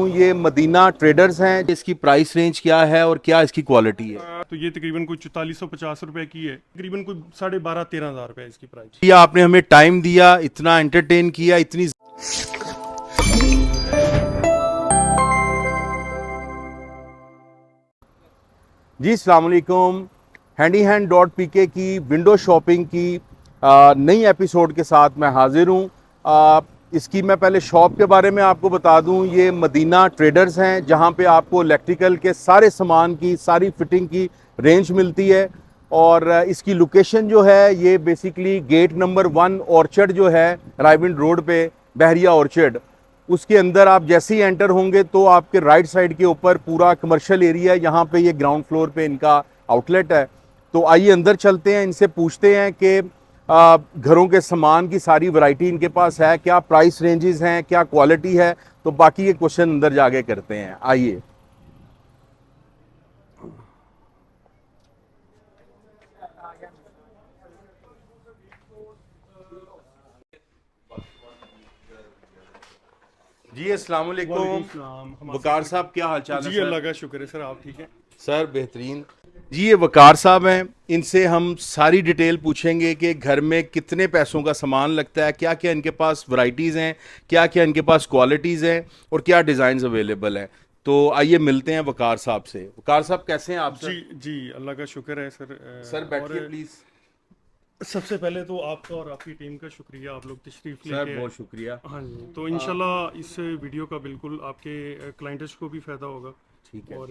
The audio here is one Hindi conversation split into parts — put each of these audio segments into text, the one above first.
ये मदीना ट्रेडर्स हैं। इसकी प्राइस रेंज क्या है और क्या इसकी क्वालिटी है? तो ये तकरीबन कोई 4450 रुपए की है, तकरीबन कोई 12,500-13,000 रुपए इसकी प्राइस। ये आपने हमें टाइम दिया, इतना एंटरटेन किया, इतनी। जी अस्सलाम वालेकुम। हैंडी हैंड डॉट पीके की विंडो शॉपिंग की नई एपिसोड के साथ मैं हाजिर हूँ। इसकी मैं पहले शॉप के बारे में आपको बता दूं। ये मदीना ट्रेडर्स हैं, जहां पे आपको इलेक्ट्रिकल के सारे सामान की सारी फिटिंग की रेंज मिलती है। और इसकी लोकेशन जो है ये बेसिकली गेट नंबर 1 ऑर्चर्ड जो है रायविंड रोड पे, बहरिया ऑर्चर्ड, उसके अंदर आप जैसे ही एंटर होंगे तो आपके राइट साइड के ऊपर पूरा कमर्शियल एरिया है। यहाँ पे ये ग्राउंड फ्लोर पे इनका आउटलेट है। तो आइए अंदर चलते हैं, इनसे पूछते हैं कि घरों के सामान की सारी वैरायटी इनके पास है, क्या प्राइस रेंजेस हैं, क्या क्वालिटी है। तो बाकी ये क्वेश्चन अंदर जाके करते हैं, आइए। जी अस्सलाम वालेकुम। वकार साहब, क्या हाल चाल है? जी अल्लाह का शुक्र है सर, आप ठीक हैं? सर बेहतरीन। जी ये वकार साहब हैं, इनसे हम सारी डिटेल पूछेंगे कि घर में कितने पैसों का सामान लगता है, क्या क्या इनके पास वैरायटीज़ हैं, क्या क्या इनके पास क्वालिटीज़ हैं और क्या डिज़ाइंस अवेलेबल हैं। तो आइए मिलते हैं वकार साहब से। वकार साहब कैसे हैं आप सर? जी जी अल्लाह का शुक्र है सर। सर बैठिए और प्लीज़। सबसे पहले तो आपका और आपकी टीम का शुक्रिया, आप लोग तशरीफ सर लेके। बहुत शुक्रिया। हाँ जी, तो इंशाल्लाह इस वीडियो का बिल्कुल आपके क्लाइंट्स को भी फ़ायदा होगा। ठीक है। और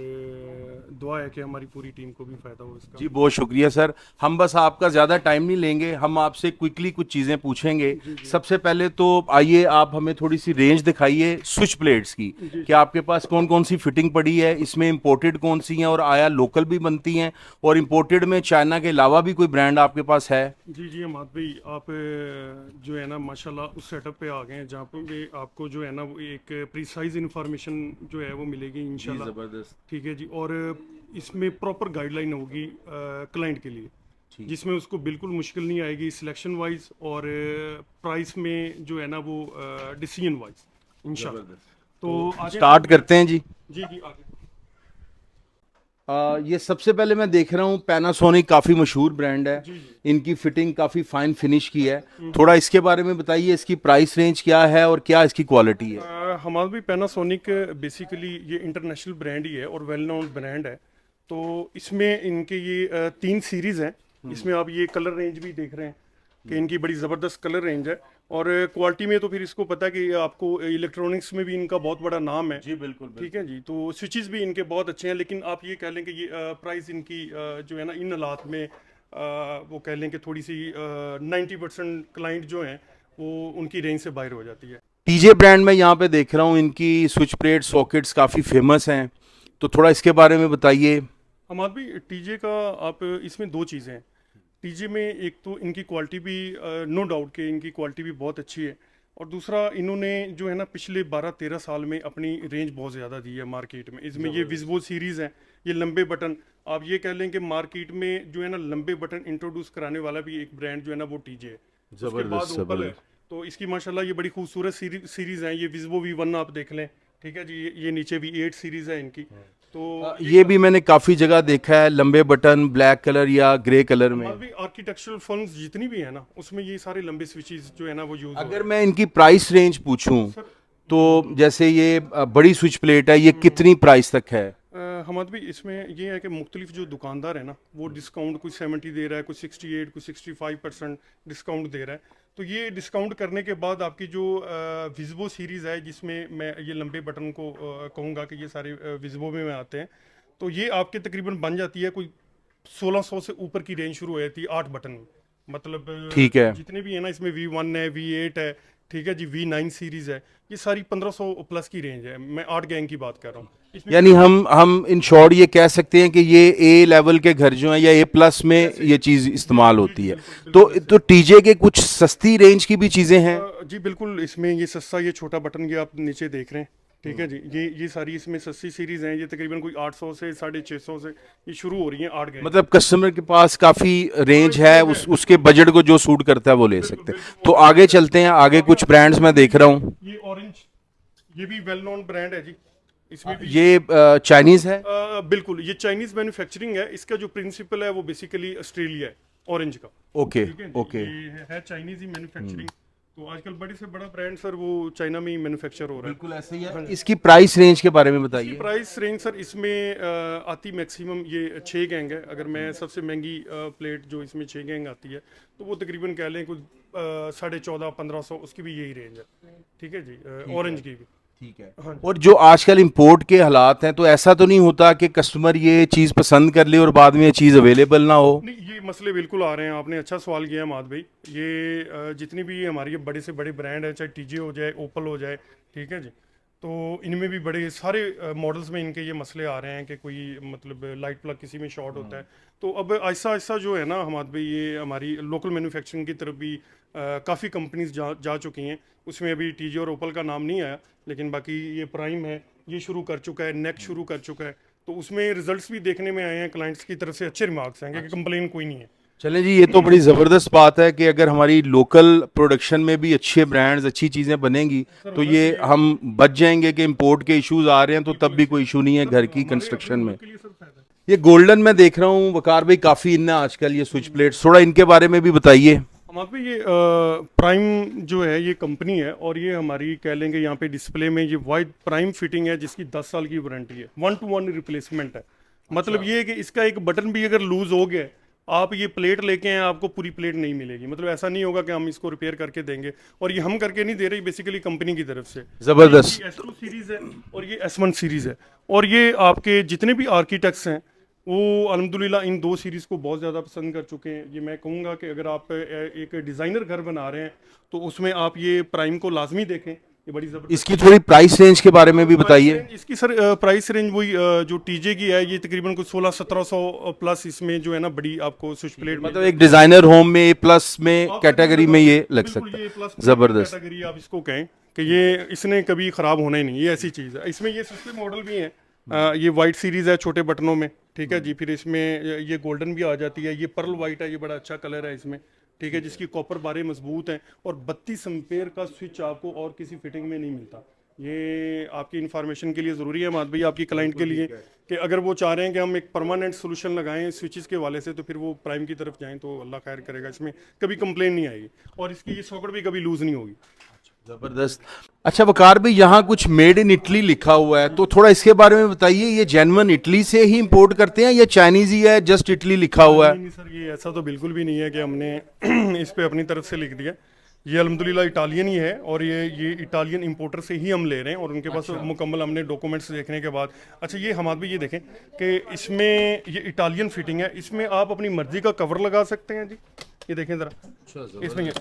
दुआ है कि हमारी पूरी टीम को भी फ़ायदा हो इसका। जी बहुत शुक्रिया सर। हम बस आपका ज़्यादा टाइम नहीं लेंगे, हम आपसे क्विकली कुछ चीज़ें पूछेंगे। सबसे पहले तो आइए आप हमें थोड़ी सी रेंज दिखाइए स्विच प्लेट्स की, कि आपके पास कौन कौन सी फिटिंग पड़ी है, इसमें इंपोर्टेड कौन सी हैं और आया लोकल भी बनती हैं, और इंपोर्टेड में चाइना के अलावा भी कोई ब्रांड आपके पास है? जी जी अहमद भाई, आप जो है ना माशाल्लाह उस सेटअप पे आ गए हैं जहाँ पे आपको जो है ना वो एक प्रिसाइज इंफॉर्मेशन जो है वो मिलेगी इंशाल्लाह। ज़बरदस्त। ठीक है जी। और इसमें प्रॉपर गाइडलाइन होगी क्लाइंट के लिए, ठीक। जिसमें उसको बिल्कुल मुश्किल नहीं आएगी सिलेक्शन वाइज और प्राइस में जो है ना वो डिसीजन वाइज इंशाल्लाह। ज़बरदस्त। तो आगे स्टार्ट करते हैं जी। जी जी आगे। ये सबसे पहले मैं देख रहा हूँ पैनासोनिक, काफ़ी मशहूर ब्रांड है। जी जी इनकी फिटिंग काफ़ी फाइन फिनिश की है। थोड़ा इसके बारे में बताइए, इसकी प्राइस रेंज क्या है और क्या इसकी क्वालिटी है? हमारा भी पैनासोनिक बेसिकली ये इंटरनेशनल ब्रांड ही है और वेल नोन ब्रांड है। तो इसमें इनके ये 3 सीरीज़ हैं। इसमें आप ये कलर रेंज भी देख रहे हैं कि इनकी बड़ी ज़बरदस्त कलर रेंज है। और क्वालिटी में तो फिर इसको पता है कि आपको इलेक्ट्रॉनिक्स में भी इनका बहुत बड़ा नाम है। जी बिल्कुल ठीक है जी। तो स्विचेस भी इनके बहुत अच्छे हैं, लेकिन आप ये कह लें कि ये प्राइस इनकी जो है ना इन हालात में वो कह लें कि थोड़ी सी 90% क्लाइंट जो हैं वो उनकी रेंज से बाहर हो जाती है। टीजे ब्रांड में यहाँ पे देख रहा हूँ इनकी स्विच प्लेट सॉकेट्स काफ़ी फेमस हैं, तो थोड़ा इसके बारे में बताइए। हमारे भी टीजे का आप इसमें 2 चीज़ें हैं। टीजे में एक तो इनकी क्वालिटी भी नो डाउट कि इनकी क्वालिटी भी बहुत अच्छी है, और दूसरा इन्होंने जो है ना पिछले 12-13 साल में अपनी रेंज बहुत ज़्यादा दी है मार्केट में। इसमें ये विजबो सीरीज़ है, ये लंबे बटन, आप ये कह लें कि मार्केट में जो है ना लंबे बटन इंट्रोड्यूस कराने वाला भी एक ब्रांड जो है ना वो टीजे है। उसके बाद ज़बरदस्त ओपल है। ज़बरदस्त। तो इसकी माशाल्लाह ये बड़ी खूबसूरत सीरीज़ है। ये विजबो V1 आप देख लें। ठीक है जी। ये नीचे V8 सीरीज़ है इनकी। तो ये भी मैंने काफ़ी जगह देखा है, लंबे बटन ब्लैक कलर या ग्रे कलर में। हमारे भी आर्किटेक्चरल फर्म्स जितनी भी है ना उसमें ये सारे लंबे स्विचेस जो है ना वो यूज अगर मैं इनकी प्राइस रेंज पूछूं, सर। तो जैसे ये बड़ी स्विच प्लेट है, ये कितनी प्राइस तक है? हमारे भी इसमें ये है कि मुख्तलिफ जो दुकानदार है ना वो डिस्काउंट कोई 70 दे रहा है, कोई 68, कोई 65% डिस्काउंट दे रहा है। तो ये डिस्काउंट करने के बाद आपकी जो विजबो सीरीज़ है, जिसमें मैं ये लंबे बटन को कहूँगा कि ये सारे विजबो में आते हैं, तो ये आपके तकरीबन बन जाती है कोई 1600 से ऊपर की रेंज शुरू हो जाती है 8 बटन में। मतलब ठीक है। जितने भी है ना इसमें V1 है, V8 है, ठीक है जी, V9 सीरीज़ है, ये सारी 1500 प्लस की रेंज है। मैं 8 गैंग की बात कर रहा हूँ इसमें। यानी हम इन शॉर्ट ये कह सकते हैं कि ये ए लेवल के घर जो हैं या ए प्लस में ये चीज़ इस्तेमाल जी होती जी है। बिल्कुल तो बिल्कुल तो टीजे के कुछ सस्ती रेंज की भी चीज़ें हैं? जी बिल्कुल। इसमें ये सस्ता, ये छोटा बटन ये आप नीचे देख रहे हैं। ठीक है जी। ये सारी इसमें सस्ती सीरीज हैं। ये तकरीबन कोई 800 से 650 से ये शुरू हो रही हैं 8 गैंग। मतलब कस्टमर के पास काफ़ी हाँ रेंज है, इसमें है उसके बजट को जो सूट करता है वो ले बिल्कुल सकते हैं। बिल्कुल तो आगे चलते हैं, आगे कुछ ब्रांड्स मैं देख रहा हूँ। ये ऑरेंज, ये भी वेल नोन ब्रांड है जी। इसमें भी ये चाइनीज़ है? बिल्कुल ये चाइनीज मैन्युफैक्चरिंग है। इसका जो प्रिंसिपल है वो बेसिकली ऑस्ट्रेलिया है, ऑरेंज का। ओके ठीक है जी, ओके। ये है चाइनीज ही मैन्युफैक्चरिंग। तो आजकल बड़े से बड़ा ब्रांड सर वो चाइना में ही मैन्युफैक्चर हो रहा है। बिल्कुल ऐसे ही है। इसकी प्राइस रेंज के बारे में इसकी बताइए। प्राइस रेंज सर इसमें आती मैक्सिमम ये 6 गैंग है। अगर मैं सबसे महंगी प्लेट जो इसमें 6 गैंग आती है तो वो तकरीबन कह लें कुछ 14,500-1500 उसकी भी यही रेंज है। ठीक है जी, ऑरेंज की भी। ठीक है। हाँ। और जो आजकल इंपोर्ट के हालात हैं, तो ऐसा तो नहीं होता कि कस्टमर ये चीज़ पसंद कर ले और बाद में ये चीज़ अवेलेबल ना हो? नहीं ये मसले बिल्कुल आ रहे हैं। आपने अच्छा सवाल किया है माद भाई। ये जितनी भी हमारी ये बड़े से बड़े ब्रांड है, चाहे टीजे हो जाए, ओपल हो जाए, ठीक है जी, तो इनमें भी बड़े सारे मॉडल्स में इनके ये मसले आ रहे हैं कि कोई मतलब लाइट प्लग किसी में शॉर्ट होता है। तो अब आहिस्ता आहिस्ता जो है ना हमारे भाई ये हमारी लोकल मैन्युफैक्चरिंग की तरफ भी काफ़ी कंपनीज जा चुकी हैं। उसमें अभी टीजे और ओपल का नाम नहीं आया, लेकिन बाकी ये प्राइम है, ये शुरू कर चुका है, नेक शुरू कर चुका है। तो उसमें रिजल्ट्स भी देखने में आए हैं, क्लाइंट्स की तरफ से अच्छे रिमार्क्स हैं कि कंप्लेन कोई नहीं है। चलें जी, ये तो बड़ी ज़बरदस्त बात है कि अगर हमारी लोकल प्रोडक्शन में भी अच्छे ब्रांड्स, अच्छी चीज़ें बनेंगी तो ये हम बच जाएंगे कि इंपोर्ट के इश्यूज आ रहे हैं तो तब भी कोई इशू नहीं है घर की कंस्ट्रक्शन में। के लिए सर फायदा है। ये गोल्डन में देख रहा हूँ वकार भाई, काफ़ी इन है आजकल ये स्विच प्लेट्स, थोड़ा इनके बारे में भी बताइए। हमारे पे ये प्राइम जो है ये कंपनी है और ये हमारी कह लेंगे यहाँ पे डिस्प्ले में ये वाइड प्राइम फिटिंग है जिसकी 10 साल की वारंटी है, 1-to-1 रिप्लेसमेंट है। मतलब ये है कि इसका एक बटन भी अगर लूज हो गया, आप ये प्लेट लेके आए आपको पूरी प्लेट नहीं मिलेगी। मतलब ऐसा नहीं होगा कि हम इसको रिपेयर करके देंगे, और ये हम करके नहीं दे रहे, बेसिकली कंपनी की तरफ से। ज़बरदस्त। ये S2 सीरीज है और ये S1 सीरीज है। और ये आपके जितने भी आर्किटेक्ट्स हैं वो अल्हम्दुलिल्लाह इन 2 सीरीज को बहुत ज़्यादा पसंद कर चुके हैं। ये मैं कहूँगा कि अगर आप एक डिज़ाइनर घर बना रहे हैं तो उसमें आप ये प्राइम को लाजमी देखें। ये बड़ी ज़बरदस्त। इसकी थोड़ी प्राइस रेंज के बारे में भी बताइए। इसकी सर प्राइस रेंज वही जो टीजे की है, ये तकरीबन कुछ 1600-1700 प्लस इसमें जो है ना बड़ी आपको स्विच प्लेट मतलब एक डिज़ाइनर होम में प्लस में कैटेगरी में ये लग सकता है। ज़बरदस्त। कैटेगरी आप इसको कहें कि ये इसने कभी ख़राब होना ही नहीं, ये ऐसी चीज़ है। इसमें ये सस्ते मॉडल भी हैं। ये वाइट सीरीज़ है छोटे बटनों में, ठीक है जी। फिर इसमें ये गोल्डन भी आ जाती है, ये पर्ल वाइट है, ये बड़ा अच्छा कलर है इसमें, ठीक है, जिसकी कॉपर बारें मजबूत हैं। और 32 एम्पेयर का स्विच आपको और किसी फिटिंग में नहीं मिलता। ये आपकी इन्फॉर्मेशन के लिए ज़रूरी है माद भाई, आपकी क्लाइंट के लिए, कि अगर वो चाह रहे हैं कि हम एक परमानेंट सोल्यूशन लगाएं स्विचेस के वाले से, तो फिर वो प्राइम की तरफ जाएं तो अल्लाह खैर करेगा, इसमें कभी कंप्लेन नहीं आएगी और इसकी ये सॉकेट भी कभी लूज़ नहीं होगी। जबरदस्त। अच्छा वकार भाई, यहाँ कुछ मेड इन इटली लिखा हुआ है, तो थोड़ा इसके बारे में बताइए। ये जेन्युइन इटली से ही इंपोर्ट करते हैं या चाइनीज ही है, जस्ट इटली लिखा हुआ है? नहीं सर, ये ऐसा तो बिल्कुल भी नहीं है कि हमने इस पे अपनी तरफ से लिख दिया। ये अल्हम्दुलिल्लाह इटालियन ही है और ये इटालियन इंपोर्टर से ही हम ले रहे हैं और उनके पास मुकम्मल हमने डॉक्यूमेंट्स देखने के बाद। अच्छा ये हमारे भी ये देखें कि इसमें ये इटालियन फिटिंग है, इसमें आप अपनी मर्जी का कवर लगा सकते हैं जी। ये देखें ज़रा, इसमें ये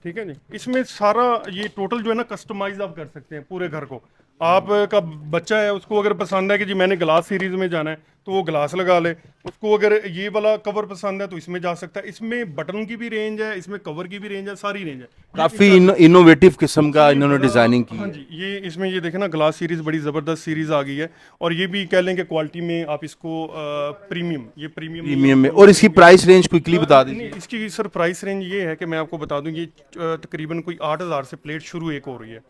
ठीक है जी, इसमें सारा ये टोटल जो है ना कस्टमाइज आप कर सकते हैं पूरे घर को। आपका बच्चा है, उसको अगर पसंद है कि जी मैंने ग्लास सीरीज में जाना है तो वो ग्लास लगा ले। उसको अगर ये वाला कवर पसंद है तो इसमें जा सकता है। इसमें बटन की भी रेंज है, इसमें कवर की भी रेंज है, सारी रेंज है। काफी इनोवेटिव किस्म का इन्होंने डिजाइनिंग की हाँ है। जी, ये इसमें ये देखें ना ग्लास सीरीज बड़ी ज़बरदस्त सीरीज आ गई है। और ये भी कह लें कि क्वालिटी में आप इसको प्रीमियम, ये प्रीमियम में। और इसकी प्राइस रेंज क्विकली बता दीजिए। नहीं, इसकी सर प्राइस रेंज ये है कि मैं आपको बता दूं, ये तकरीबन कोई 8,000 से प्लेट शुरू एक हो रही है।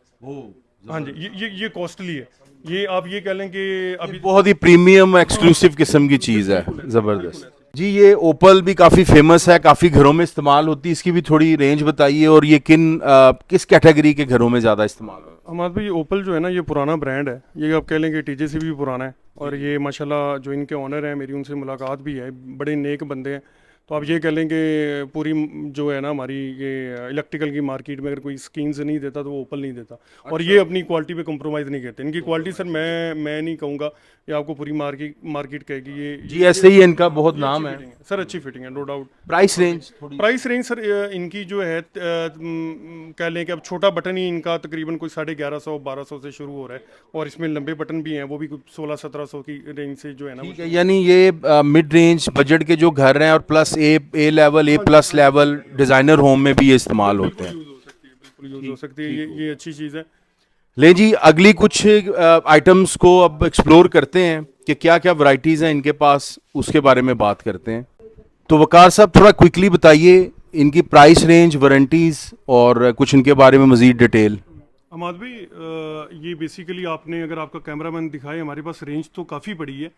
हाँ जी, ये कॉस्टली है। ये आप ये कह लें कि अभी बहुत ही प्रीमियम एक्सक्लूसिव किस्म की चीज है। जबरदस्त जी। ये ओपल भी काफी फेमस है, काफी घरों में इस्तेमाल होती है, इसकी भी थोड़ी रेंज बताइए। और ये किस कैटेगरी के घरों में ज्यादा इस्तेमाल होता है? हमारे भाई ओपल जो है ना ये पुराना ब्रांड है। ये आप कह लें कि टीजे से भी पुराना है। और ये माशाल्लाह जो इनके ऑनर हैं, मेरी उनसे मुलाकात भी है, बड़े नेक बंदे हैं। तो आप ये कह लें कि पूरी जो है ना हमारी ये इलेक्ट्रिकल की मार्केट में अगर कोई स्कीम्स नहीं देता तो वो ओपल नहीं देता। और ये अपनी क्वालिटी पे कॉम्प्रोमाइज़ नहीं करते। इनकी क्वालिटी सर मैं नहीं कहूँगा, ये आपको पूरी मार्केट कहेगी। ये जी ऐसे ही इनका बहुत नाम है सर, अच्छी फिटिंग है no doubt. Price range price range sir इनकी जो है कह लें कि अब छोटा बटन ही इनका तकरीबन कोई 1150-1200 से शुरू हो रहा है। और इसमें लंबे बटन भी हैं, वो भी कुछ 1600-1700 की रेंज से जो है ना। ठीक है, यानी ये मिड रेंज बजट के जो घर हैं और प्लस ए लेवल, ए प्लस लेवल डिजाइनर होम में भी ये इस्तेमाल होते हैं। बिल्कुल यूज हो सकती है, ये अच्छी चीज़ है। ले जी, अगली कुछ आइटम्स को अब एक्सप्लोर करते हैं कि क्या क्या वैरायटीज़ हैं इनके पास, उसके बारे में बात करते हैं। तो वकार साहब थोड़ा क्विकली बताइए इनकी प्राइस रेंज, वारंटीज़ और कुछ इनके बारे में मज़ीद डिटेल। अमाद भाई ये बेसिकली आपने अगर आपका कैमरामैन दिखाए, हमारे पास रेंज तो काफ़ी बड़ी है,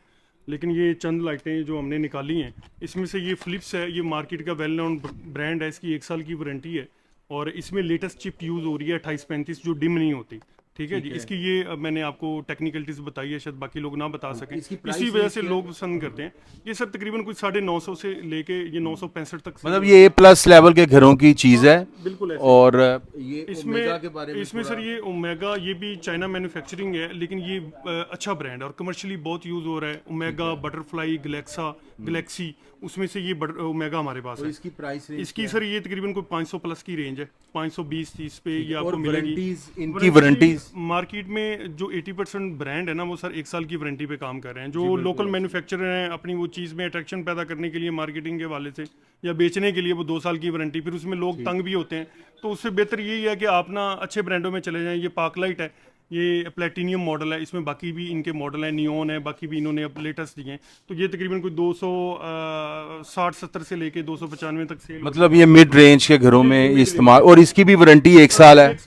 लेकिन ये चंद लाइटें जो हमने निकाली हैं इसमें से ये फ़िलिप्स है, ये मार्केट का वेल नोन ब्रांड है, इसकी 1 साल की वारंटी है और इसमें लेटेस्ट चिप यूज़ हो रही है 2835 जो डिम नहीं होती। ठीक है जी, इसकी ये मैंने आपको टेक्निकलिटीज़ बताई है, शायद बाकी लोग ना बता सकें, इसी वजह से लोग पसंद करते हैं। ये सर तकरीबन कुछ 950 से लेके ये 965 तक मतलब ये A+ लेवल के घरों की चीज़ है। बिल्कुल ऐसे। और ये इसमें ओमेगा के बारे में इसमें सर ये ओमेगा, ये भी चाइना मैन्युफैक्चरिंग है, लेकिन ये अच्छा ब्रांड है और कमर्शियली बहुत यूज़ हो रहा है। ओमेगा, बटरफ्लाई, गैलेक्सी, उसमें से ये ओमेगा हमारे पास है। इसकी प्राइस इसकी सर ये तकरीबन कोई 500 प्लस की रेंज है, 520-30 पे ये आपको मिलेगी। इनकी वारंटीज मार्केट में जो 80% ब्रांड है ना, वो सर 1 साल की वारंटी पे काम कर रहे हैं। जो लोकल मैन्युफैक्चरर हैं, अपनी वो चीज़ में अट्रैक्शन पैदा करने के लिए मार्केटिंग के वाले से या बेचने के लिए वो 2 साल की वारंटी, फिर उसमें लोग तंग भी होते हैं। तो उससे बेहतर यही है कि आप ना अच्छे ब्रांडों में चले जाएं। ये पार्कलाइट है, ये प्लेटिनियम मॉडल है, इसमें बाकी भी इनके मॉडल हैं, नियॉन है, बाकी भी इन्होंने अब लेटेस्ट दिए हैं। तो ये तकरीबन कोई 260-70 से लेके 295 तक सेल। मतलब ये मिड रेंज के घरों में इस्तेमाल, और इसकी भी वारंटी 1 साल है। 1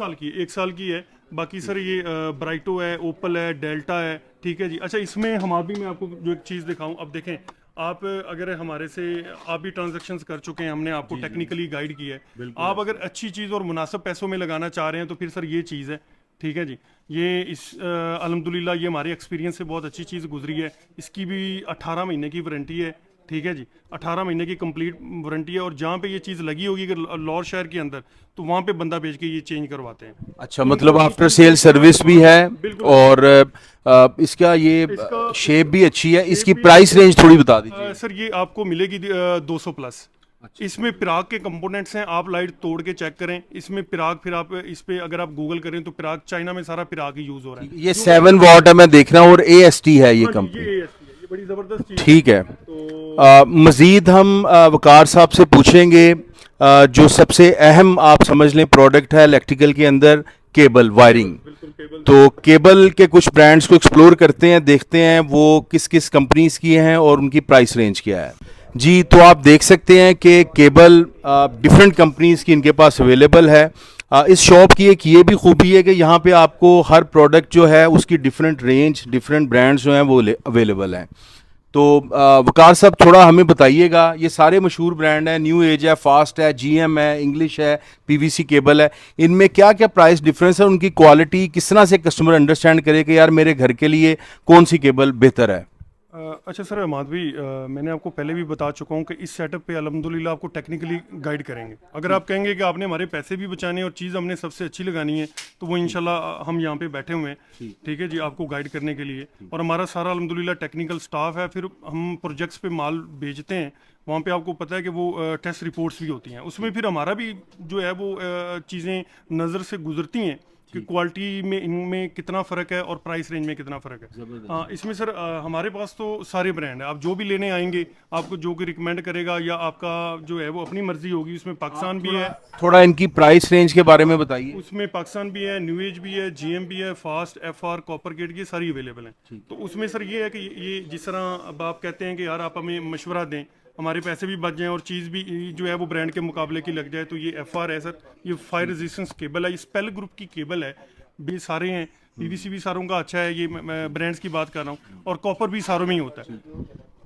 साल की है। बाकी सर ये ब्राइटो है, ओपल है, डेल्टा है। ठीक है जी। अच्छा, इसमें हम भी मैं आपको जो एक चीज़ दिखाऊं, अब देखें आप अगर हमारे से आप भी ट्रांजैक्शंस कर चुके हैं, हमने आपको टेक्निकली गाइड किया है। आप अगर अच्छी चीज़ और मुनासिब पैसों में लगाना चाह रहे हैं तो फिर सर ये चीज़ है। ठीक है जी। ये अल्हम्दुलिल्लाह ये हमारे एक्सपीरियंस से बहुत अच्छी चीज़ गुजरी है। इसकी भी 18 महीने की वारंटी है। ठीक है जी, 18 महीने की कंप्लीट वारंटी है और जहाँ पे ये चीज़ लगी होगी अगर लाहौर शहर के अंदर, तो वहाँ पे बंदा भेज के ये चेंज करवाते हैं। अच्छा, मतलब आफ्टर सेल सर्विस भी है। और इसका ये शेप भी अच्छी है। इसकी प्राइस रेंज थोड़ी बता दीजिए। सर ये आपको मिलेगी 200 प्लस। इसमें पिराग के कंपोनेंट्स हैं, आप लाइट तोड़ के चेक करें। इसमें पिराग, फिर आप इस पे अगर आप गूगल करें तो पिराग, चाइना में सारा पिराग ही यूज हो रहा है। ये 7 वॉट है, मैं देख रहा हूँ, और AST है ये कंपनी। ये बड़ी जबरदस्त चीज ठीक है। तो मज़ीद हम वकार साहब से पूछेंगे जो सबसे अहम आप समझ लें प्रोडक्ट है इलेक्ट्रिकल के अंदर, केबल वायरिंग। बिल्कुल केबल। तो केबल के कुछ ब्रांड्स को एक्सप्लोर करते हैं, देखते हैं वो किस किस कंपनीज की हैं और उनकी प्राइस रेंज क्या है। जी, तो आप देख सकते हैं कि केबल डिफरेंट कंपनीज की इनके पास अवेलेबल है। इस शॉप की एक ये भी खूबी है कि यहाँ पे आपको हर प्रोडक्ट जो है उसकी डिफरेंट रेंज, डिफरेंट ब्रांड्स जो हैं वो अवेलेबल हैं। तो वकार साहब थोड़ा हमें बताइएगा, ये सारे मशहूर ब्रांड हैं, न्यू एज है, फास्ट है, GM है, इंग्लिश है, PVC केबल है, इनमें क्या क्या प्राइस डिफरेंस है, उनकी क्वालिटी किस तरह से कस्टमर अंडरस्टैंड करे कि यार मेरे घर के लिए कौन सी केबल बेहतर है। अच्छा सर माधवी, मैंने आपको पहले भी बता चुका हूँ कि इस सेटअप पे अल्हम्दुलिल्लाह आपको टेक्निकली गाइड करेंगे। अगर आप कहेंगे कि आपने हमारे पैसे भी बचाने और चीज़ हमने सबसे अच्छी लगानी है, तो वो इंशाल्लाह हम यहाँ पे बैठे हुए हैं। ठीक है जी, आपको गाइड करने के लिए। और हमारा सारा अल्हम्दुलिल्लाह टेक्निकल स्टाफ है। फिर हम प्रोजेक्ट्स पे माल भेजते हैं, वहाँ पे आपको पता है कि वो टेस्ट रिपोर्ट्स भी होती हैं, उसमें फिर हमारा भी जो है वो चीज़ें नज़र से गुजरती हैं कि क्वालिटी में इनमें कितना फ़र्क है और प्राइस रेंज में कितना फ़र्क है। हाँ, इसमें सर हमारे पास तो सारे ब्रांड है। आप जो भी लेने आएंगे, आपको जो भी रिकमेंड करेगा या आपका जो है वो अपनी मर्जी होगी। उसमें पाकिस्तान भी है। थोड़ा इनकी प्राइस रेंज के बारे में बताइए। उसमें पाकिस्तान भी है, न्यू एज भी है, GM भी है, फास्ट, FR, कॉपर गेट, ये सारी अवेलेबल हैं। तो उसमें सर ये है कि ये जिस तरह अब आप कहते हैं कि यार आप हमें मशवरा दें, हमारे पैसे भी बच जाएं और चीज़ भी जो है वो ब्रांड के मुकाबले की लग जाए, तो ये FR है सर। ये फायर रेजिस्टेंस केबल है, ये स्पेल ग्रुप की केबल है। भी सारे हैं, PVC भी सारों का अच्छा है। ये मैं ब्रांड्स की बात कर रहा हूँ, और कॉपर भी सारों में ही होता है।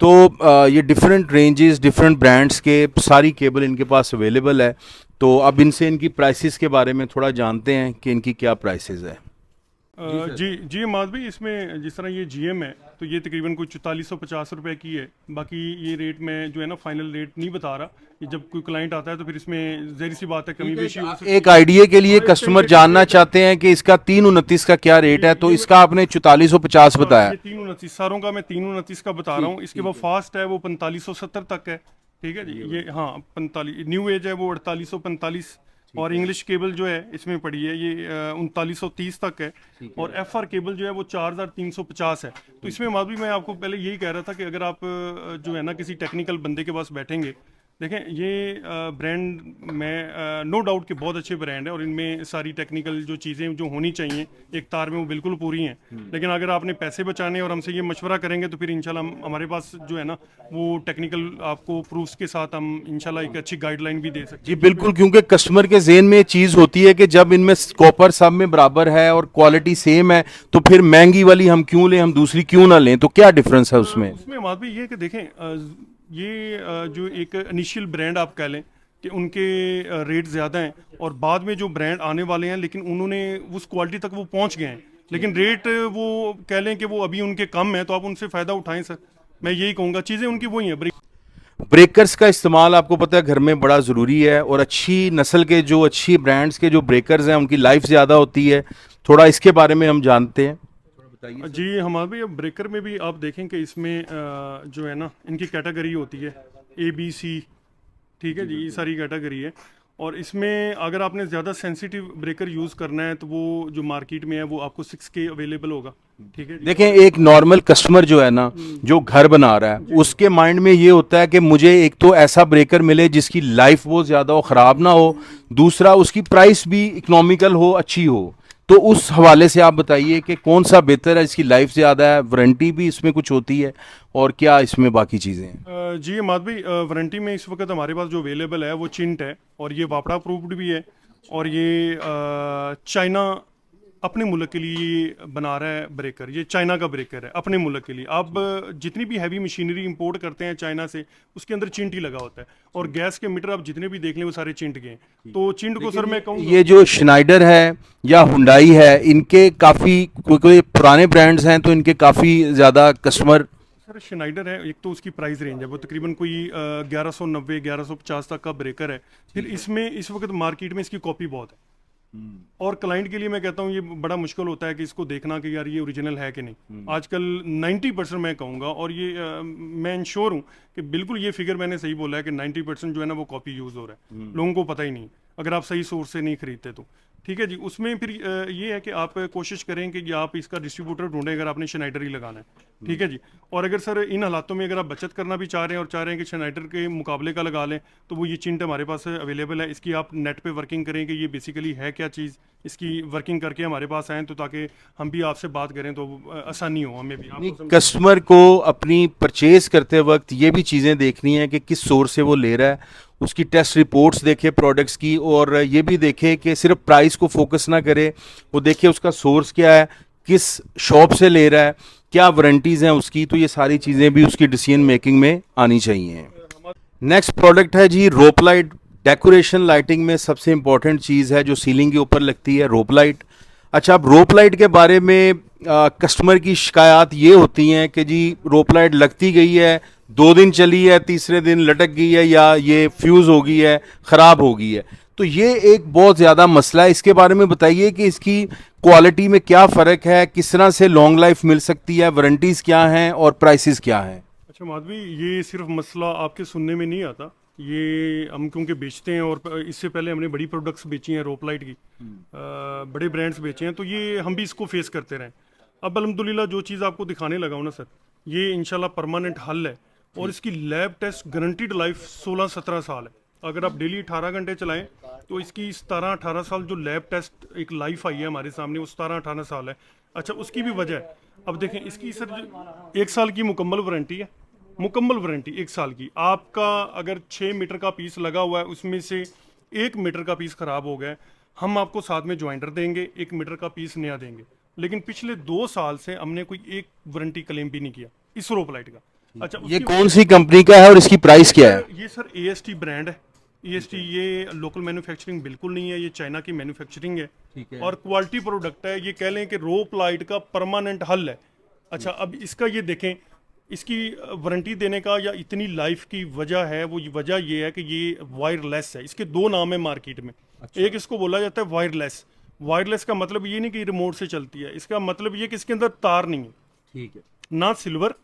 तो ये डिफरेंट रेंजेस, डिफरेंट ब्रांड्स के सारी केबल इनके पास अवेलेबल है। तो अब इनसे इनकी प्राइसेस के बारे में थोड़ा जानते हैं कि इनकी क्या प्राइसेस है। जी माधवी, इसमें जिस तरह ये GM है तो ये तकरीबन कोई 4450 रुपए की है। बाकी ये रेट में जो है ना फाइनल रेट नहीं बता रहा। ये जब कोई क्लाइंट आता है तो फिर इसमें ज़ाहिर सी बात है कमी बेशी हो सकती है। एक आइडिया के लिए कस्टमर जानना चाहते हैं कि इसका 329 का क्या रेट है, तो इसका आपने 4450 बताया। ये 329 सारों का मैं 329 का बता रहा हूँ। इसके बाद फास्ट है वो 4570 तक है। ठीक है जी। ये हाँ 45, न्यू एज है वो 4845, और इंग्लिश केबल जो है इसमें पड़ी है ये 3930 तक है। और FR केबल जो है वो 4350 है। तो इसमें माधवी मैं आपको पहले यही कह रहा था कि अगर आप जो है ना किसी टेक्निकल बंदे के पास बैठेंगे, देखें ये ब्रांड में नो डाउट कि बहुत अच्छे ब्रांड है और इनमें सारी टेक्निकल जो चीज़ें जो होनी चाहिए एक तार में वो बिल्कुल पूरी हैं। लेकिन अगर आपने पैसे बचाने और हमसे ये मशवरा करेंगे तो फिर इंशाल्लाह हमारे पास जो है ना वो टेक्निकल आपको प्रूफ्स के साथ हम इंशाल्लाह एक अच्छी गाइडलाइन भी दे सकते जी हैं। बिल्कुल, क्योंकि कस्टमर के ज़हन में चीज़ होती है कि जब इनमें कॉपर सब में बराबर है और क्वालिटी सेम है तो फिर महंगी वाली हम क्यों लें, हम दूसरी क्यों ना लें, तो क्या डिफरेंस है उसमें? उसमें बात भी ये है कि देखें ये जो एक इनिशियल ब्रांड आप कह लें कि उनके रेट ज़्यादा हैं और बाद में जो ब्रांड आने वाले हैं लेकिन उन्होंने उस क्वालिटी तक वो पहुंच गए हैं, लेकिन रेट वो कह लें कि वो अभी उनके कम है, तो आप उनसे फ़ायदा उठाएं सर। मैं यही कहूँगा, चीज़ें उनकी वही हैं। ब्रेकर्स का इस्तेमाल आपको पता है घर में बड़ा ज़रूरी है, और अच्छी नस्ल के जो अच्छी ब्रांड्स के जो ब्रेकर्स हैं उनकी लाइफ ज़्यादा होती है। थोड़ा इसके बारे में हम जानते हैं, थोड़ा बताइए। जी हमारे भी अब ब्रेकर में भी आप देखें कि इसमें जो है ना इनकी कैटेगरी होती है ABC, ठीक है जी, ये सारी कैटेगरी है। और इसमें अगर आपने ज़्यादा सेंसिटिव ब्रेकर यूज़ करना है तो वो जो मार्केट में है वो आपको 6K अवेलेबल होगा, ठीक है जी। देखें, एक नॉर्मल कस्टमर जो है ना, जो घर बना रहा है, उसके माइंड में ये होता है कि मुझे एक तो ऐसा ब्रेकर मिले जिसकी लाइफ बहुत ज़्यादा हो, ख़राब ना हो, दूसरा उसकी प्राइस भी इकोनॉमिकल हो, अच्छी हो। तो उस हवाले से आप बताइए कि कौन सा बेहतर है, इसकी लाइफ ज़्यादा है, वारंटी भी इसमें कुछ होती है, और क्या इसमें बाकी चीज़ें हैं? जी माद भाई, वारंटी में इस वक्त हमारे पास जो अवेलेबल है वो चिंट है और ये वापड़ा प्रूफ्ड भी है। और ये चाइना अपने मुल्क के लिए बना रहा है ब्रेकर, ये चाइना का ब्रेकर है अपने मुल्क के लिए। आप जितनी भी हैवी मशीनरी इंपोर्ट करते हैं चाइना से, उसके अंदर चिंट ही लगा होता है, और गैस के मीटर आप जितने भी देख लें वो सारे चिंट के हैं। तो चिंट को सर मैं कहूँ, ये जो श्नाइडर है या हुंडई है, इनके काफ़ी कोई कोई पुराने ब्रांड्स हैं तो इनके काफ़ी ज़्यादा कस्टमर। सर शाइडर है, एक तो उसकी प्राइस रेंज है वो तकरीबन कोई 1190 1150 तक का ब्रेकर है। फिर इसमें इस वक्त मार्केट में इसकी कॉपी बहुत है, और क्लाइंट के लिए मैं कहता हूँ ये बड़ा मुश्किल होता है कि इसको देखना कि यार ये ओरिजिनल है कि नहीं। आजकल 90% मैं कहूँगा, और ये मैं इंश्योर हूँ कि बिल्कुल ये फिगर मैंने सही बोला है कि 90% जो है ना वो कॉपी यूज़ हो रहा है, लोगों को पता ही नहीं अगर आप सही सोर्स से नहीं खरीदते तो। ठीक है जी, उसमें फिर ये है कि आप कोशिश करें कि आप इसका डिस्ट्रीब्यूटर ढूंढें अगर आपने शनाइडर ही लगाना है, ठीक है जी। और अगर सर इन हालातों में अगर आप बचत करना भी चाह रहे हैं और चाह रहे हैं कि शनाइडर के मुकाबले का लगा लें, तो वो ये चिंट हमारे पास अवेलेबल है। इसकी आप नेट पे वर्किंग करें कि ये बेसिकली है क्या चीज़, इसकी वर्किंग करके हमारे पास आएँ तो ताकि हम भी आपसे बात करें तो आसानी हो हमें भी आपको कस्टमर को अपनी परचेज करते वक्त ये भी चीज़ें देखनी है कि किस सोर्स से वो ले रहा है, उसकी टेस्ट रिपोर्ट्स देखे प्रोडक्ट्स की, और ये भी देखे कि सिर्फ प्राइस को फोकस ना करे, वो देखे उसका सोर्स क्या है, किस शॉप से ले रहा है, क्या वारंटीज़ हैं उसकी। तो ये सारी चीज़ें भी उसकी डिसीजन मेकिंग में आनी चाहिए। नेक्स्ट प्रोडक्ट है जी रोप लाइट। डेकोरेशन लाइटिंग में सबसे इंपॉर्टेंट चीज़ है जो सीलिंग के ऊपर लगती है, रोप लाइट। अच्छा, अब रोप लाइट के बारे में कस्टमर की शिकायत ये होती हैं कि जी रोप लाइट लगती गई है, 2 दिन चली है, तीसरे दिन लटक गई है, या ये फ्यूज़ हो गई है, ख़राब हो गई है। तो ये एक बहुत ज़्यादा मसला है। इसके बारे में बताइए कि इसकी क्वालिटी में क्या फ़र्क है, किस तरह से लॉन्ग लाइफ मिल सकती है, वारंटीज़ क्या हैं और प्राइसेस क्या हैं? अच्छा माधवी, ये सिर्फ मसला आपके सुनने में नहीं आता, ये हम क्योंकि बेचते हैं और इससे पहले हमने बड़ी प्रोडक्ट्स बेची हैं रोप लाइट की, बड़े ब्रांड्स बेचे हैं, तो ये हम भी इसको फेस करते रहे। अब अल्हम्दुलिल्लाह जो चीज़ आपको दिखाने लगा हूँ ना सर, ये इंशाल्लाह परमानेंट हल है, और इसकी लैब टेस्ट गारंटीड लाइफ 16-17 साल है। अगर आप डेली 18 घंटे चलाएं तो इसकी 17-18 साल जो लैब टेस्ट एक लाइफ आई है हमारे सामने, वो 17-18 साल है। अच्छा, उसकी भी वजह है, अब देखें इसकी सर 1 साल की मुकम्मल वारंटी है, मुकम्मल वारंटी 1 साल की। आपका अगर 6 मीटर का पीस लगा हुआ है, उसमें से 1 मीटर का पीस खराब हो गया, हम आपको साथ में ज्वाइंटर देंगे, 1 मीटर का पीस नया देंगे। लेकिन पिछले 2 साल से हमने कोई एक वारंटी क्लेम भी नहीं किया इस रोप लाइट का। अच्छा, ये उसकी कौन सी कंपनी का है और इसकी प्राइस क्या है? ये सर AST ब्रांड है। AST ये लोकल मैन्युफैक्चरिंग बिल्कुल नहीं है, ये चाइना की मैन्युफैक्चरिंग है, और क्वालिटी प्रोडक्ट है। ये कह लें कि रोप लाइट का परमानेंट हल है। अच्छा, अब इसका ये देखें, इसकी वारंटी देने का या इतनी लाइफ की वजह है, वो वजह ये है कि ये वायरलेस है। इसके 2 नाम है मार्केट में। अच्छा। एक इसको बोला जाता है वायरलेस। वायरलेस का मतलब ये नहीं कि रिमोट से चलती है, इसका मतलब ये कि इसके अंदर तार नहीं है, ठीक है, ना सिल्वर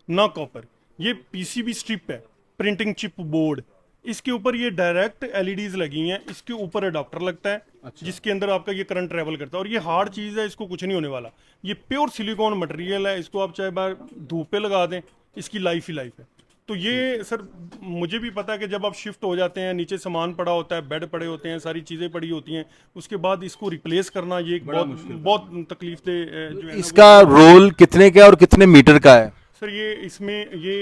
ना कॉपर। ये PCB स्ट्रिप है, प्रिंटिंग चिप बोर्ड। इसके ऊपर ये डायरेक्ट LEDs लगी हैं, इसके ऊपर अडाप्टर लगता है। अच्छा। जिसके अंदर आपका ये करंट ट्रेवल करता है, और ये हार्ड चीज़ है, इसको कुछ नहीं होने वाला। ये प्योर सिलिकॉन मटेरियल है, इसको आप चाहे बार धूप पे लगा दें, इसकी लाइफ ही लाइफ है। तो ये सर मुझे भी पता है कि जब आप शिफ्ट हो जाते हैं, नीचे सामान पड़ा होता है, बेड पड़े होते हैं, सारी चीज़ें पड़ी होती हैं, उसके बाद इसको रिप्लेस करना ये एक बहुत बहुत तकलीफ दे जो है ना इसका रोल कितने का है और कितने मीटर का है? सर ये इसमें ये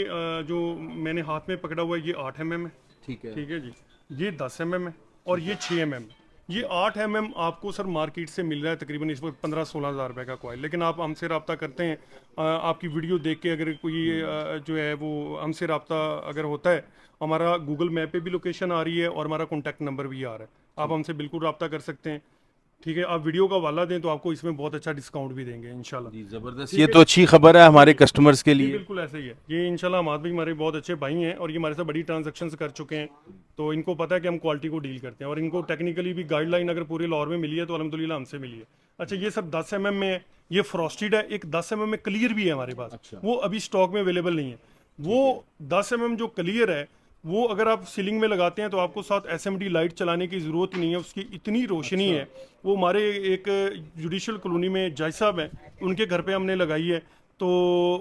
जो मैंने हाथ में पकड़ा हुआ है ये 8 mm है। ठीक ठीक है जी। ये 10 mm है और ये 6 mm। ये 8 mm आपको सर मार्केट से मिल रहा है तकरीबन इस वक्त 15-16 हज़ार रुपये का कॉइल। लेकिन आप हमसे रब्ता करते हैं, आपकी वीडियो देख के अगर कोई जो है वो हमसे रब्ता अगर होता है, हमारा गूगल मैप पे भी लोकेशन आ रही है और हमारा कॉन्टैक्ट नंबर भी आ रहा है, आप हमसे बिल्कुल रब्ता कर सकते हैं। ठीक है, आप वीडियो का हवाला दें तो आपको इसमें बहुत अच्छा डिस्काउंट भी देंगे इंशाल्लाह। जी जबरदस्त, ये तो अच्छी खबर है हमारे कस्टमर्स के जी लिए। बिल्कुल ऐसे ही है। ये इंशाल्लाह हमारे भी हमारे बहुत अच्छे भाई हैं और ये हमारे साथ बड़ी ट्रांजैक्शंस कर चुके हैं, तो इनको पता है कि हम क्वालिटी को डील करते हैं और इनको टेक्निकली भी गाइडलाइन अगर पूरे लाहौर में मिली है तो अल्हम्दुलिल्लाह हमसे मिली है। अच्छा ये सब 10 mm में है, ये फ्रॉस्टेड है, एक 10 mm में क्लियर भी है हमारे पास। अच्छा। वो अभी स्टॉक में अवेलेबल नहीं है। वो 10 mm जो क्लियर है वो अगर आप सीलिंग में लगाते हैं तो आपको साथ एसएमडी लाइट चलाने की ज़रूरत ही नहीं है, उसकी इतनी रोशनी है। वो हमारे एक जुडिशल कॉलोनी में जज साहब हैं, उनके घर पे हमने लगाई है, तो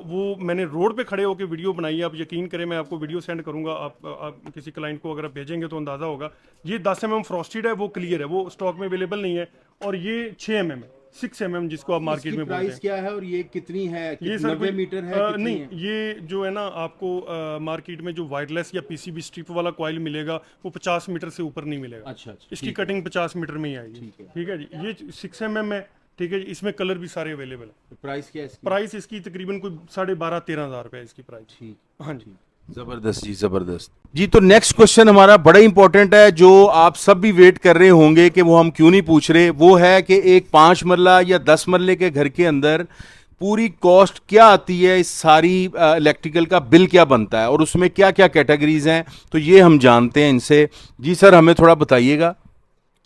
वो मैंने रोड पे खड़े होकर वीडियो बनाई है। आप यकीन करें, मैं आपको वीडियो सेंड करूंगा, आप किसी क्लाइंट को अगर आप भेजेंगे तो अंदाज़ा होगा। ये 10 mm फ्रॉस्टेड है, वो क्लियर है, वो स्टॉक में अवेलेबल नहीं है। और ये 6 mm है, 6 mm जिसको आप मार्केट में बोलते हैं। क्या है और ये कितनी है? ये सर 90 मीटर है? कितनी नहीं, है? ये जो है ना आपको मार्केट में जो वायरलेस या पीसीबी स्ट्रिप वाला कॉइल मिलेगा वो 50 मीटर से ऊपर नहीं मिलेगा। अच्छा, इसकी कटिंग 50 मीटर में ही आएगी। ठीक है जी। ये 6 mm है। ठीक है जी। इसमें कलर भी सारे अवेलेबल है। प्राइस क्या है इसकी? प्राइस इसकी तकरीबन कोई 12.5-13 हज़ार रुपये इसकी प्राइस। ठीक, हाँ जी। जबरदस्त जी, जबरदस्त जी। तो नेक्स्ट क्वेश्चन हमारा बड़ा इंपॉर्टेंट है, जो आप सब भी वेट कर रहे होंगे कि वो हम क्यों नहीं पूछ रहे, वो है कि एक 5 मरला या 10 मरले के घर के अंदर पूरी कॉस्ट क्या आती है, इस सारी इलेक्ट्रिकल का बिल क्या बनता है और उसमें क्या क्या कैटेगरीज हैं, तो ये हम जानते हैं इनसे। जी सर, हमें थोड़ा बताइएगा।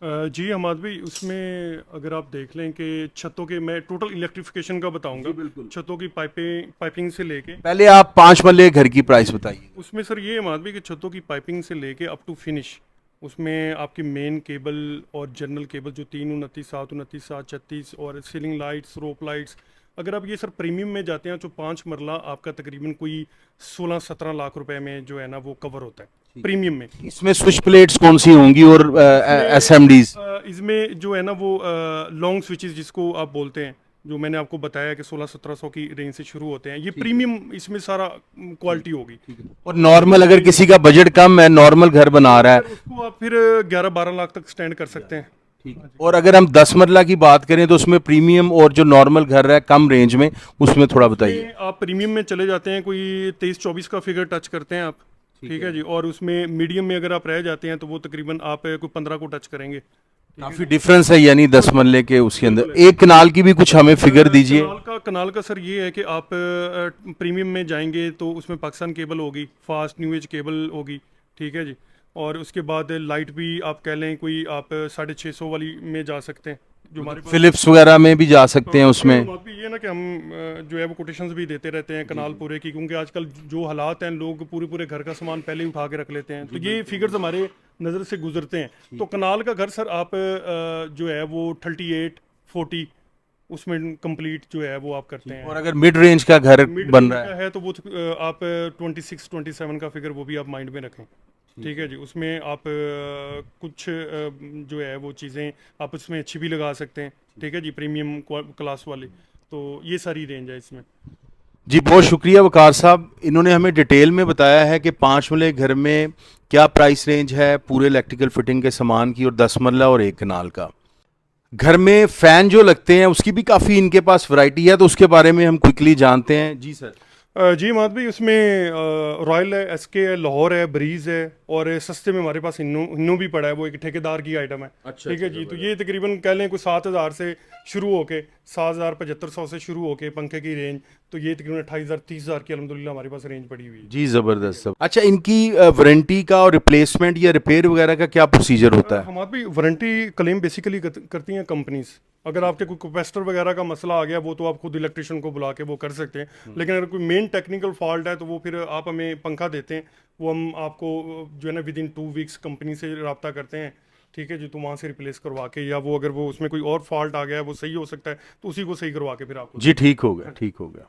जी हमाद भाई, उसमें अगर आप देख लें कि छतों के, मैं टोटल इलेक्ट्रिफिकेशन का बताऊंगा, छतों की पाइपिंग से लेके, पहले आप 5 मरले घर की प्राइस बताइए। उसमें सर ये हमाद भाई कि छतों की पाइपिंग से लेके अप टू फिनिश, उसमें आपकी मेन केबल और जनरल केबल जो 329, 729, 736 और सीलिंग लाइट्स, रोप लाइट्स, अगर आप ये सर प्रीमियम में जाते हैं तो 5 मरला आपका तकरीबन कोई 16-17 लाख रुपए में जो है ना वो कवर होता है प्रीमियम में। इसमें स्विच प्लेट्स कौन सी होंगी और एसएमडीज? इसमें जो है ना वो लॉन्ग स्विचेस जिसको आप बोलते हैं, जो मैंने आपको बताया कि 16-1700 की रेंज से शुरू होते हैं, ये प्रीमियम इसमें सारा क्वालिटी होगी। और नॉर्मल अगर किसी का बजट कम है, नॉर्मल घर बना रहा है, उसको आप फिर 11-12 लाख तक स्टैंड कर सकते हैं। और अगर हम 10 मरला की बात करें तो उसमें प्रीमियम और जो नॉर्मल घर है कम रेंज में, उसमें थोड़ा बताइए। आप प्रीमियम में चले जाते हैं, कोई 23-24 का फिगर टच करते हैं आप। ठीक है जी। और उसमें मीडियम में अगर आप रह जाते हैं तो वो तकरीबन आप कोई 15 को टच करेंगे। काफी डिफरेंस है, यानी 10 मरले के उसके अंदर। एक कनाल की भी कुछ हमें फिगर दीजिए। कनाल का सर ये है कि आप प्रीमियम में जाएंगे तो उसमें पाकिस्तान केबल होगी, फास्ट न्यू एज केबल होगी। ठीक है जी। और उसके बाद लाइट भी आप कह लें कोई आप 650 वाली में जा सकते हैं, जो हमारे पास फिलिप्स वगैरह में भी जा सकते हैं उसमें। बात भी ये ना कि हम जो है वो कोटेशंस भी देते रहते हैं कनाल पूरे की, क्योंकि आजकल जो हालात हैं, लोग पूरे घर का सामान पहले ही उठा के रख लेते हैं, तो ये फिगर्स हमारे नज़र से गुजरते हैं। तो कनाल का घर सर आप जो है वो 38-40 उसमें कंप्लीट जो है वो आप करते हैं। और अगर मिड रेंज का घर बन रहा है तो वो आप 26-27 का फिगर वो भी आप माइंड में रखें। ठीक है जी। उसमें आप कुछ जो है वो चीज़ें आप उसमें अच्छी भी लगा सकते हैं। ठीक है जी। प्रीमियम क्लास वाली, तो ये सारी रेंज है इसमें। जी बहुत शुक्रिया वकार साहब, इन्होंने हमें डिटेल में बताया है कि 5 मरले घर में क्या प्राइस रेंज है पूरे इलेक्ट्रिकल फिटिंग के सामान की, और 10 मरला और 1 कनाल का। घर में फ़ैन जो लगते हैं उसकी भी काफ़ी इनके पास वैरायटी है, तो उसके बारे में हम क्विकली जानते हैं। जी सर। जी मात भाई, उसमें रॉयल है, एसके है, लाहौर है, ब्रीज है, और सस्ते में हमारे पास इन्नो भी पड़ा है, वो एक ठेकेदार की आइटम है। अच्छा, ठीक है जी। तो ये तकरीबन कह लें कोई 7,000 से शुरू होके 7,7500 से शुरू होके पंखे की रेंज, तो ये तकरीबन 28,000-30,000 की अल्हम्दुलिल्लाह हमारे पास रेंज पड़ी हुई है। जी ज़बरदस्त सब। अच्छा, इनकी वारंटी का और रिप्लेसमेंट या रिपेयर वगैरह का क्या प्रोसीजर होता है? हमारे भी वारंटी क्लेम बेसिकली करती हैं कंपनीज। अगर आपके कोई कैपेसिटर वगैरह का मसला आ गया वो तो आप खुद इलेक्ट्रिशियन को बुला के वो कर सकते हैं, लेकिन अगर कोई मेन टेक्निकल फॉल्ट है तो वो फिर आप हमें पंखा देते हैं, वो हम आपको जो है ना विद इन 2 वीक्स कंपनी से रब्ता करते हैं। ठीक है जी। तो वहाँ से रिप्लेस करवा के, या वो अगर वो उसमें कोई और फॉल्ट आ गया है वो सही हो सकता है तो उसी को सही करवा के फिर आपको। जी ठीक हो गया, ठीक हो गया।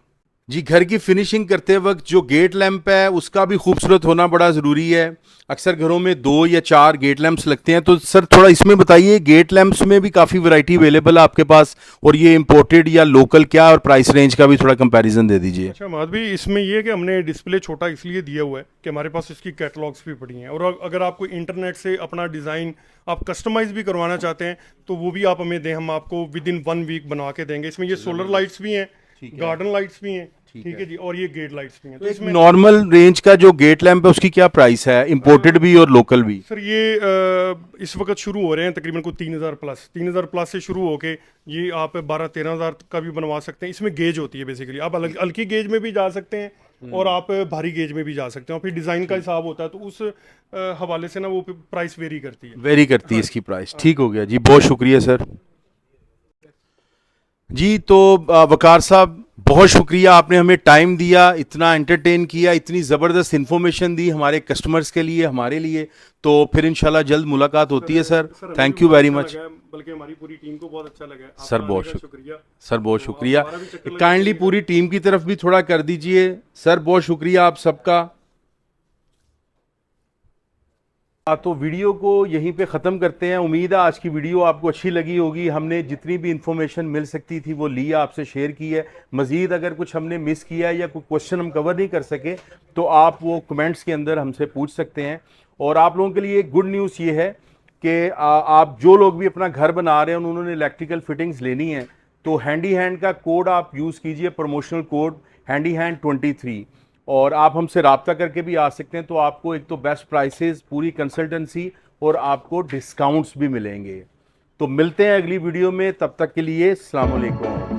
जी, घर की फिनिशिंग करते वक्त जो गेट लैंप है उसका भी खूबसूरत होना बड़ा ज़रूरी है। अक्सर घरों में 2 या 4 गेट लैंप्स लगते हैं, तो सर थोड़ा इसमें बताइए, गेट लैंप्स में भी काफ़ी वैरायटी अवेलेबल है आपके पास, और ये इंपोर्टेड या लोकल क्या, और प्राइस रेंज का भी थोड़ा कंपैरिजन दे दीजिए। अच्छा माध भी, इसमें ये है कि हमने डिस्प्ले छोटा इसलिए दिया हुआ है कि हमारे पास इसकी कैटलॉग्स भी पड़ी हैं, और अगर आपको इंटरनेट से अपना डिज़ाइन आप कस्टमाइज भी करवाना चाहते हैं तो वो भी आप हमें दें, हम आपको विद इन 1 वीक बना के देंगे। इसमें ये सोलर लाइट्स भी हैं, गार्डन लाइट्स भी हैं, ठीक है जी, और ये गेट लाइट्स भी हैं। तो इसमें नॉर्मल रेंज का जो गेट लैंप है उसकी क्या प्राइस है, इंपोर्टेड भी और लोकल भी? सर ये इस वक्त शुरू हो रहे हैं तकरीबन को 3,000 प्लस से शुरू होके ये आप 12-13 हज़ार का भी बनवा सकते हैं। इसमें गेज होती है बेसिकली, आप हल्की गेज में भी जा सकते हैं और आप भारी गेज में भी जा सकते हैं, और फिर डिज़ाइन का हिसाब होता है, तो उस हवाले से ना वो प्राइस वेरी करती है। वेरी करती है इसकी प्राइस। ठीक हो गया जी, बहुत शुक्रिया सर। जी तो वकार साहब, बहुत शुक्रिया, आपने हमें टाइम दिया, इतना एंटरटेन किया, इतनी ज़बरदस्त इन्फॉर्मेशन दी हमारे कस्टमर्स के लिए, हमारे लिए। तो फिर इंशाल्लाह जल्द मुलाकात होती है सर। हमें थैंक भी यू बहुत वेरी अच्छा मच लगा है, बल्कि हमारी पूरी टीम को बहुत अच्छा लगा है। सर। आपका बहुत आने का शुक्रिया शुक्रिया सर, बहुत शुक्रिया। हमारा भी चक्कर लगा काइंडली पूरी टीम की तरफ भी थोड़ा कर दीजिए सर, बहुत शुक्रिया आप सबका। तो वीडियो को यहीं पे ख़त्म करते हैं। उम्मीद है आज की वीडियो आपको अच्छी लगी होगी। हमने जितनी भी इंफॉर्मेशन मिल सकती थी वो ली, आपसे शेयर की है। मज़ीद अगर कुछ हमने मिस किया है या कोई क्वेश्चन हम कवर नहीं कर सके तो आप वो कमेंट्स के अंदर हमसे पूछ सकते हैं। और आप लोगों के लिए एक गुड न्यूज़ ये है कि आप जो लोग भी अपना घर बना रहे हैं उन्होंने इलेक्ट्रिकल फिटिंग्स लेनी है, तो हैंडी हैंड का कोड आप यूज़ कीजिए, प्रमोशनल कोड हैंडी हैंड 23, और आप हमसे रब्ता करके भी आ सकते हैं। तो आपको एक तो बेस्ट प्राइसेस, पूरी कंसल्टेंसी, और आपको डिस्काउंट्स भी मिलेंगे। तो मिलते हैं अगली वीडियो में, तब तक के लिए अस्सलाम वालेकुम।